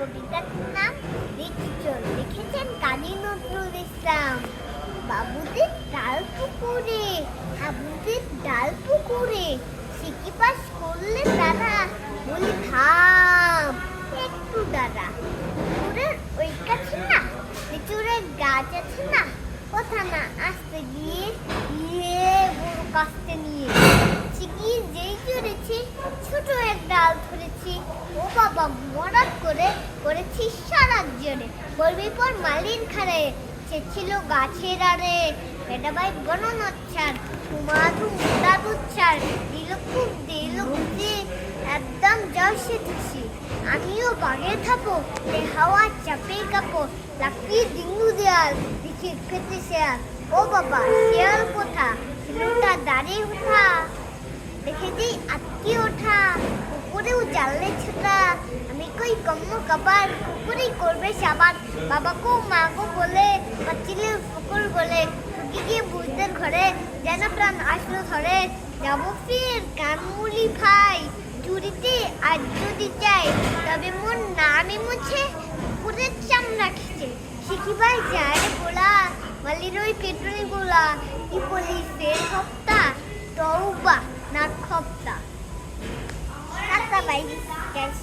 কবিতার নাম রিকচল, লিখেছেন কাজী নজরুল ইসলাম। বাবুদের ডাল পুকুরে, হাবুদের ডাল পুকুরে, সিকি পাস করলে তারা, বলি থাম একটু দাঁড়া। পুকুরের ওই কাছে না লিচুরের গাছ আছে না, কথা না আসতে গিয়ে বড় কাস্তে নিয়ে চিকিয়ে যেই চড়েছি, ছোট এক ডাল ধরেছি। ও বাবা মরাত করে করেছি সারা জোরে, বলবি পর মালির খারে সে ছিল গাছের আরে। বেটাবাই গণনচ্ছার ধুমাধু মুদা দুচ্ছার, দিল খুব দিল বুঝে একদম যাও সে খুশি। আমিও বাগে থাকো এ হাওয়া চাপে কাপো, লাফিয়ে ডিঙ্গু দেয়াল দিকে খেতে শেয়াল। ও বাবা শেয়াল কোথা, ছেলেটা দাঁড়িয়ে ওঠা, দেখেছি আটকে ওঠা, উপরেও জানলে ছোটা। আমি কই কম্ম কাবার, উপরেই করবে সাবান। বাবাকেও মাগো বলে বাচ্চিলে ফুকুর বলে, ঠুকি গিয়ে বুঝদের ঘরে যেন প্রাণ আসলো ধরে। যাবো ফির কানমুলি ভাই চুরিতে, আজ যদি চাই তবে মন নামে মুছে পুকুরের চামড়া খেছে। শিখি ভাই যায় রে বলা, মালির ওই পেট্রোলি গোলা, কি বলিস ফের হপ্তা, তৌবা না খপ্তা। Tata bye guys.